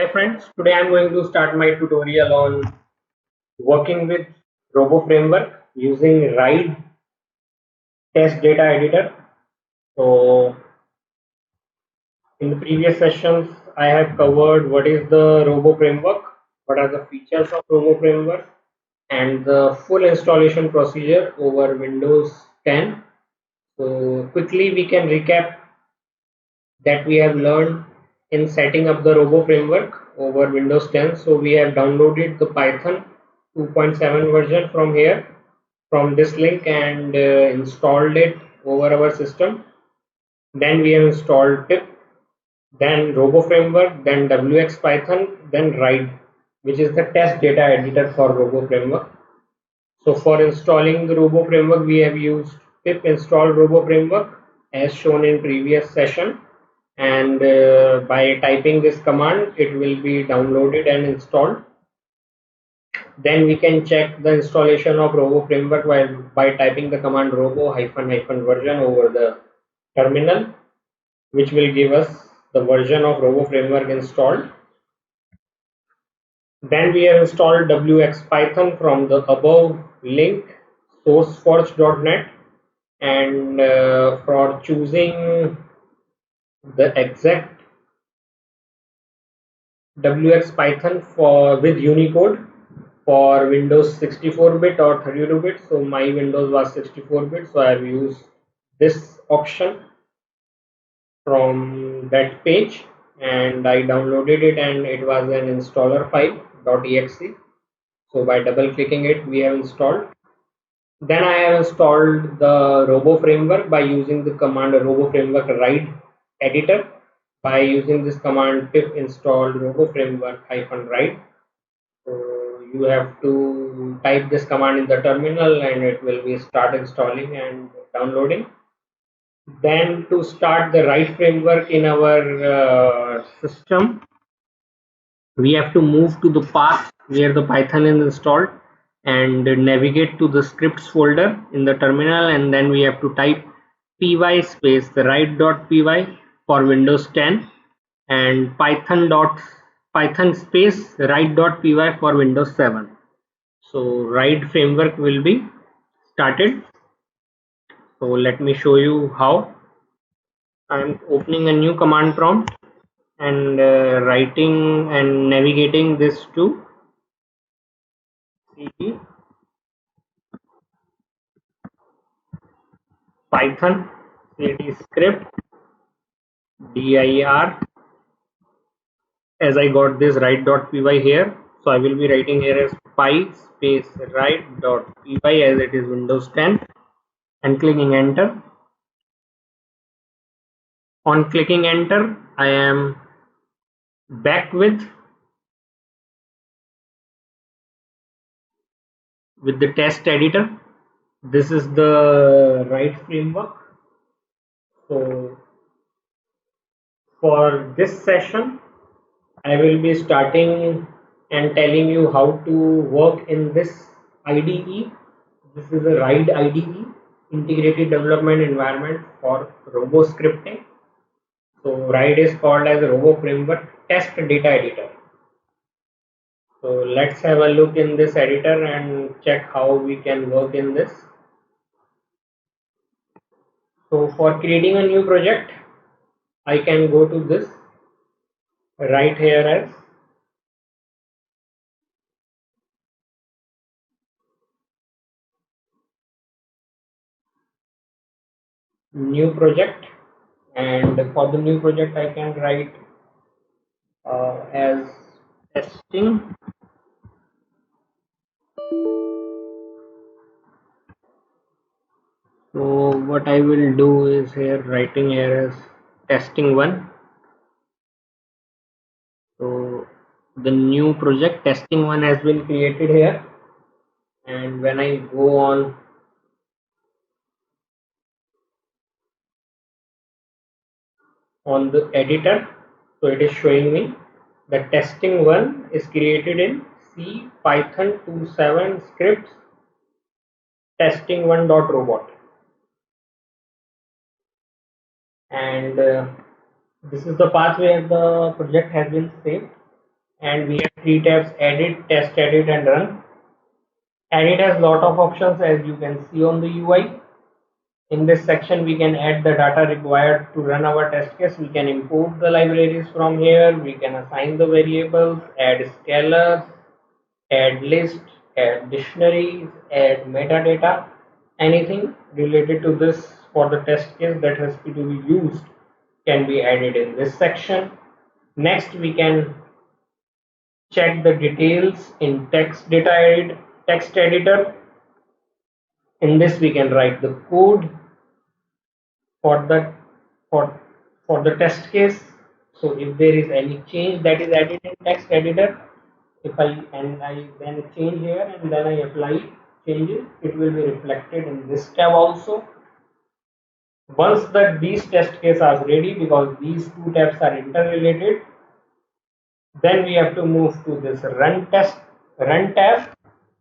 Hi friends, today I am going to start my tutorial on working with Robo Framework using RIDE Test Data Editor. So in the previous sessions I have covered what is the Robo Framework, what are the features of Robo Framework and the full installation procedure over Windows 10. So quickly we can recap that we have learned in setting up the Robo framework over Windows 10. So we have downloaded the Python 2.7 version from here, from this link, and installed it over our system. Then we have installed pip, then Robo framework, then WX Python, then RIDE, which is the test data editor for Robo framework. So for installing the Robo framework, we have used pip install Robo framework as shown in previous session, and by typing this command it will be downloaded and installed. Then we can check the installation of Robo framework by typing the command robo hyphen version over the terminal, which will give us the version of Robo framework installed. Then we have installed WX Python from the above link sourceforge.net, and for choosing the exact WX Python for with Unicode for Windows 64-bit or 32-bit. So my Windows was 64-bit, so I have used this option from that page, and I downloaded it, and it was an installer file .exe. So by double clicking it, we have installed. Then I have installed the Robo framework by using the command Robo framework RIDE editor. By using this command pip install Robo framework -RIDE. So you have to type this command in the terminal, and it will be start installing and downloading. Then to start the RIDE framework in our system, we have to move to the path where the Python is installed and navigate to the scripts folder in the terminal, and then we have to type py space the RIDE.py for Windows 10 and python space RIDE.py for Windows 7. So RIDE framework will be started. So let me show you how. I am opening a new command prompt and writing and navigating this to cd python cd script dir, as I got this RIDE.py here. So I will be writing here as py space RIDE.py as it is Windows 10 and clicking enter. On clicking enter, I am back with the test editor. This is the RIDE framework. So for this session, I will be starting and telling you how to work in this IDE. This is a RIDE IDE, Integrated Development Environment for Robo Scripting. So RIDE is called as Robo Framework Test Data Editor. So let's have a look in this editor and check how we can work in this. So for creating a new project, I can go to this right here as new project, and for the new project I can write as testing. So what I will do is here writing here as testing one. So the new project testing one has been created here, and when I go on the editor, so it is showing me the testing one is created in C Python 2.7 scripts testing one.robot, and this is the path where the project has been saved. and we have three tabs: edit, test, edit, and run. Edit has lot of options, as you can see on the UI. In this section, we can add the data required to run our test case. We can import the libraries from here. We can assign the variables, add scalars, add list, add dictionaries, add metadata. Anything related to this for the test case that has to be used can be added in this section. Next, we can check the details in text editor. In this, we can write the code for the for for the test case. So if there is any change that is added in text editor, if I then change here and then I apply changes, it will be reflected in this tab also. Once these test cases are ready, because these two tabs are interrelated, then we have to move to this run tab,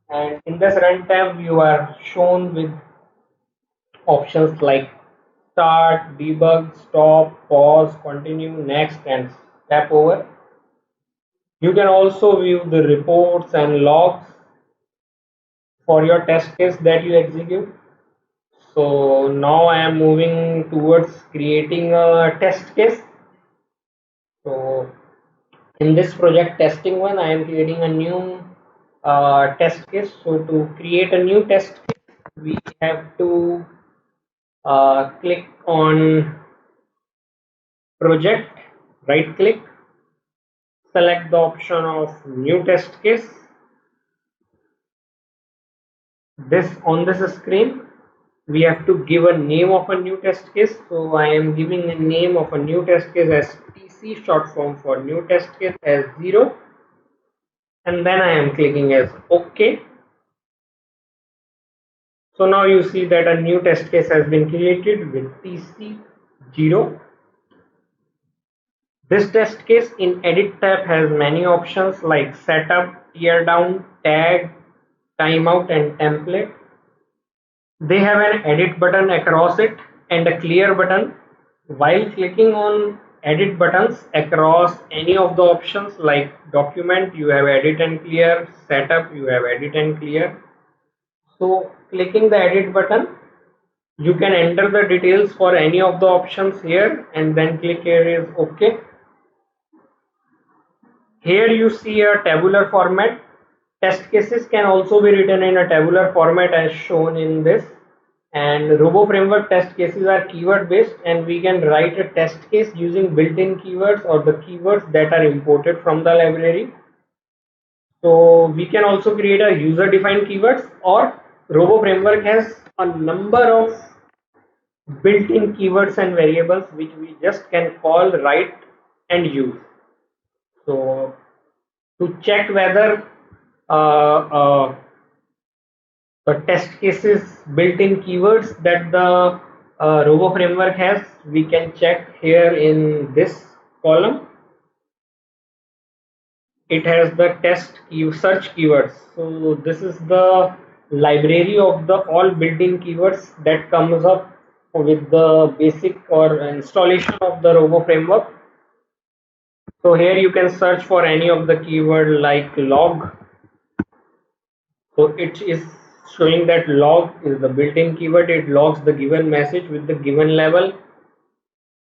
and in this run tab you are shown with options like start, debug, stop, pause, continue, next, and step over. You can also view the reports and logs for your test case that you execute. So now I am moving towards creating a test case. So in this project testing one, I am creating a new test case. So to create a new test case, we have to click on project, right click, select the option of new test case. This on this screen, we have to give a name of a new test case. So I am giving a name of a new test case as TC, short form for new test case, as 0, and then I am clicking as OK. So now you see that a new test case has been created with TC 0. This test case in edit tab has many options like setup, tear down, tag, timeout, and template. They have an edit button across it and a clear button. While clicking on edit buttons across any of the options like document, you have edit and clear, setup, you have edit and clear. So clicking the edit button, you can enter the details for any of the options here and then click here is OK. Here you see a tabular format. Test cases can also be written in a tabular format as shown in this. And Robo Framework test cases are keyword based, and we can write a test case using built-in keywords or the keywords that are imported from the library. So we can also create a user-defined keywords, or Robo Framework has a number of built-in keywords and variables which we just can call, write, and use. So to check whether the test cases built-in keywords that the Robo framework has, we can check here in this column. It has the search keywords. So this is the library of the all built-in keywords that comes up with the basic or installation of the Robo framework. So here you can search for any of the keyword like log. So it is showing that log is the built-in keyword. It logs the given message with the given level.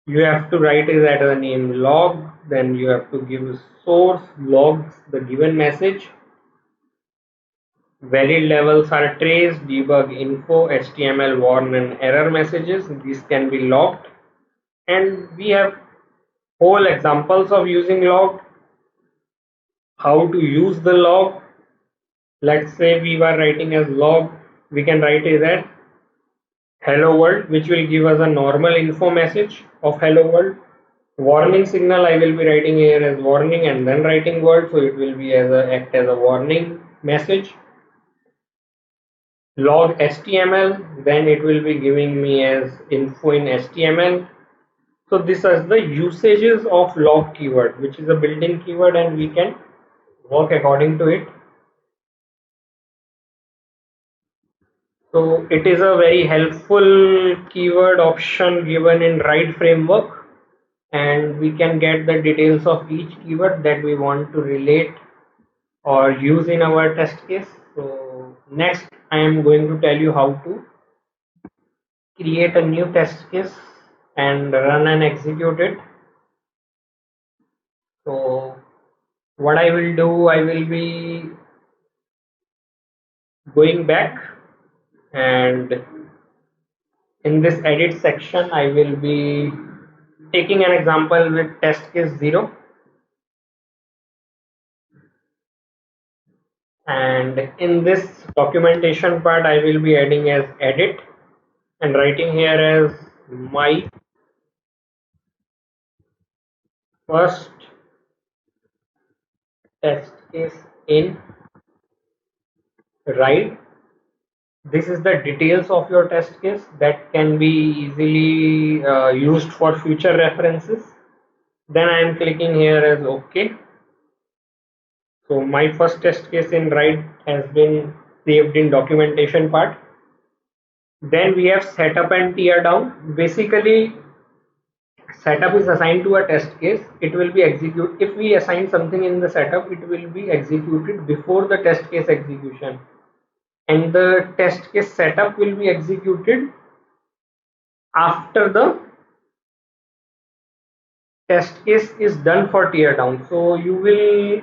You have to write it at the name log, then you have to give source logs the given message. Varied levels are trace, debug, info, HTML, warn, and error messages. These can be logged, and we have whole examples of using log. How to use the log? Let's say we were writing as log, we can write it as hello world, which will give us a normal info message of hello world. Warning signal, I will be writing here as warning and then writing world, so it will be act as a warning message. Log HTML, then it will be giving me as info in HTML. So this is the usages of log keyword, which is a built-in keyword, and we can work according to it. So it is a very helpful keyword option given in Write framework, and we can get the details of each keyword that we want to relate or use in our test case. So next I am going to tell you how to create a new test case and run and execute it. So what I will do, I will be going back, and in this edit section I will be taking an example with test case 0, and in this documentation part I will be adding as edit and writing here as my first test case in write. This is the details of your test case that can be easily used for future references. Then I am clicking here as OK. So my first test case in write has been saved in documentation part. Then we have setup and tear down. Basically, setup is assigned to a test case. It will be executed. If we assign something in the setup, it will be executed before the test case execution, and the test case setup will be executed after the test case is done for tear down. So you will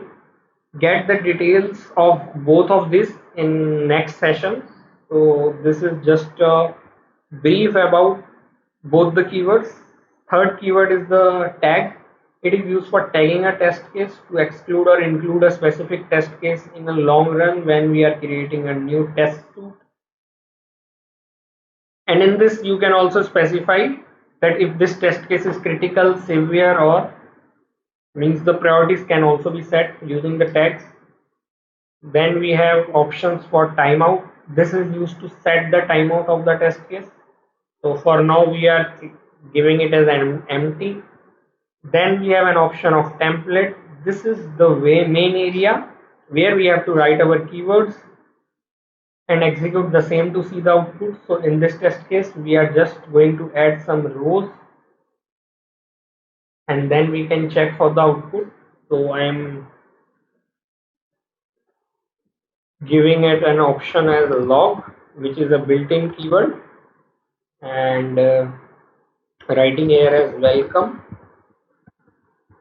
get the details of both of this in next session. So this is just a brief about both the keywords. Third keyword is the tag. It is used for tagging a test case to exclude or include a specific test case in the long run when we are creating a new test suite. And in this you can also specify that if this test case is critical, severe, or means the priorities can also be set using the tags. Then we have options for timeout. This is used to set the timeout of the test case. So for now we are giving it as an empty. Then we have an option of template. This is the main area where we have to write our keywords and execute the same to see the output. So in this test case we are just going to add some rows and then we can check for the output. So I am giving it an option as log, which is a built-in keyword, and writing here as welcome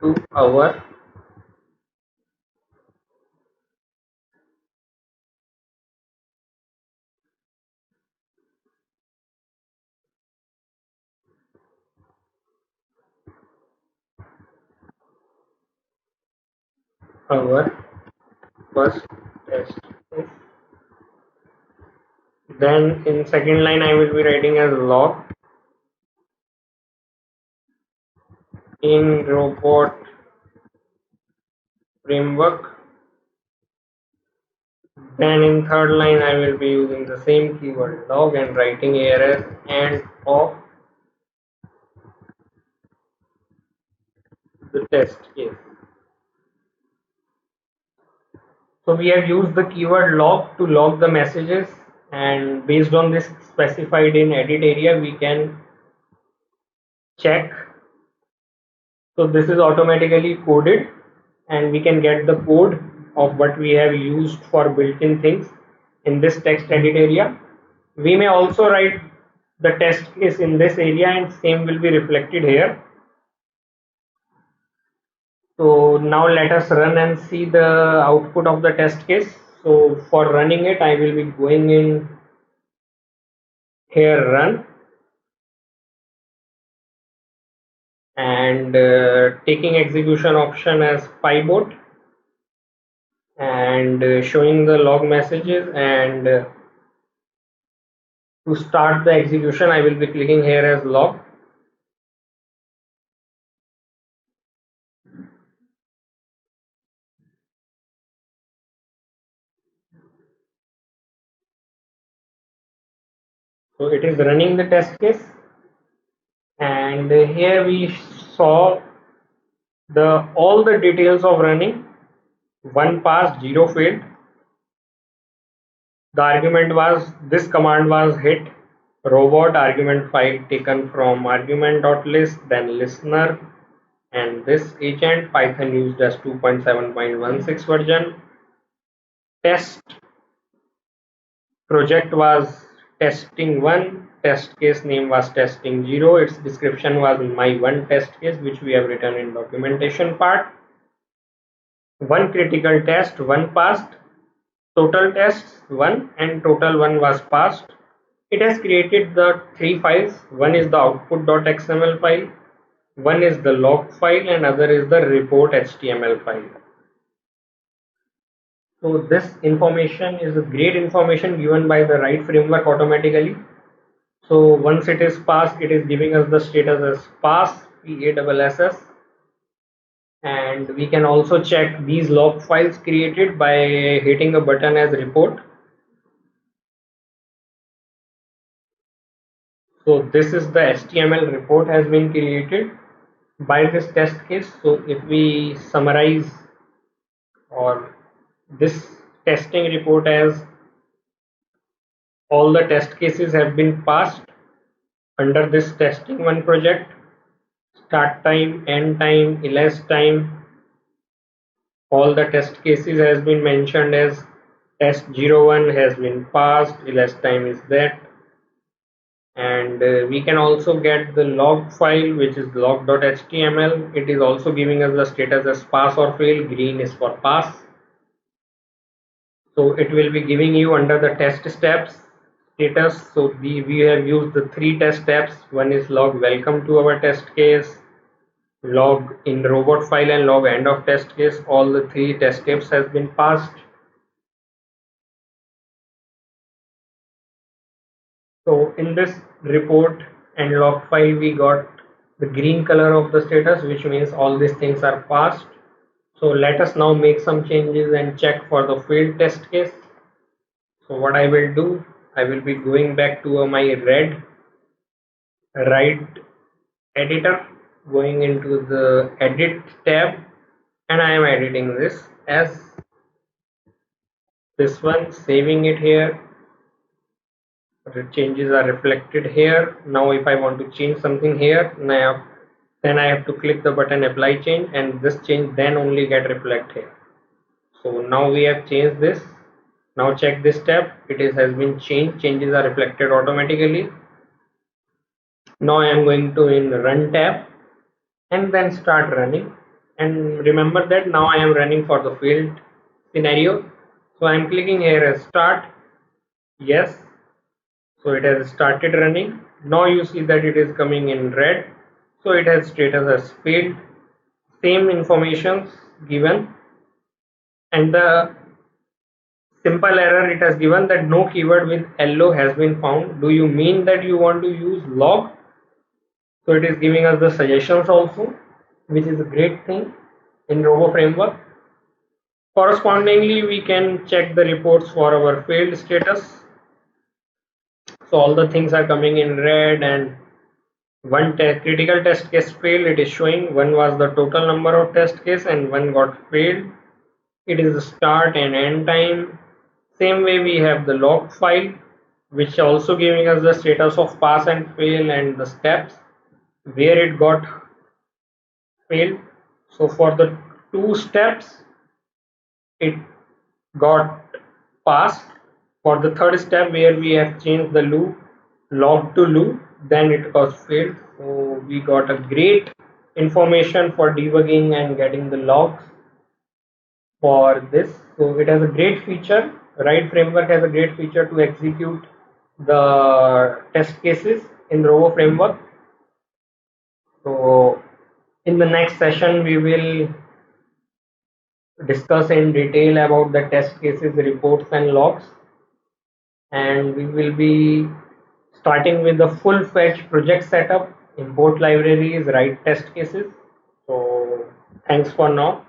to our first test case. Then in second line I will be writing as log in robot framework. Then in third line I will be using the same keyword log and writing here as end of the test case. So we have used the keyword log to log the messages, and based on this specified in edit area we can check. So this is automatically coded and we can get the code of what we have used for built-in things in this text edit area. We may also write the test case in this area and same will be reflected here. So now let us run and see the output of the test case. So for running it I will be going in here run and taking execution option as pybot and showing the log messages, and to start the execution I will be clicking here as log. So it is running the test case, and here we saw all the details of running. 1 passed, 0 failed. The argument was, this command was hit robot argument file taken from argument.list, then listener, and this agent Python used as 2.7.16 version. Test project was testing1, test case name was testing0, its description was my one test case which we have written in documentation part. One critical test, one passed, total tests 1 and total 1 was passed. It has created the three files. One is the output.xml file, one is the log file, and other is the report.html file. So this information is a great information given by the Ride framework automatically. So once it is passed, it is giving us the status as pass, PASS, and we can also check these log files created by hitting a button as report. So this is the HTML report has been created by this test case. So if we summarize or this testing report as all the test cases have been passed under this testing one project, start time, end time, elapsed time, all the test cases has been mentioned as test 01 has been passed, elapsed time is that, and we can also get the log file which is log.html. It is also giving us the status as pass or fail. Green is for pass. So it will be giving you under the test steps status. So we have used the three test steps. One is log welcome to our test case, log in robot file, and log end of test case. All the three test steps has been passed. So in this report and log file we got the green color of the status, which means all these things are passed. So let us now make some changes and check for the failed test case. So what I will do, I will be going back to my Ride editor, going into the edit tab, and I am editing this as this one, saving it here. The changes are reflected here. Now if I want to change something here, then I have to click the button apply change, and this change then only get reflect here. So now we have changed this. Now check this tab, has been changed, changes are reflected automatically. Now I am going to in run tab and then start running, and remember that now I am running for the field scenario. So I am clicking here as start, yes. So it has started running. Now you see that it is coming in red, so it has status as failed, same informations given, and the simple error it has given that no keyword with yellow has been found. Do you mean that you want to use log? So it is giving us the suggestions also, which is a great thing in Robo framework. Correspondingly, we can check the reports for our failed status. So all the things are coming in red, and one critical test case failed, it is showing. One was the total number of test case and one got failed. It is the start and end time. Same way we have the log file, which also giving us the status of pass and fail and the steps where it got failed. So for the two steps it got passed. For the third step where we have changed the loop log to loop, then it was failed. So we got a great information for debugging and getting the logs for this. So it has a great feature. Ride framework has a great feature to execute the test cases in Robo framework. So in the next session we will discuss in detail about the test cases, reports and logs, and we will be starting with the full-fledged project setup, import libraries, write test cases. So thanks for now.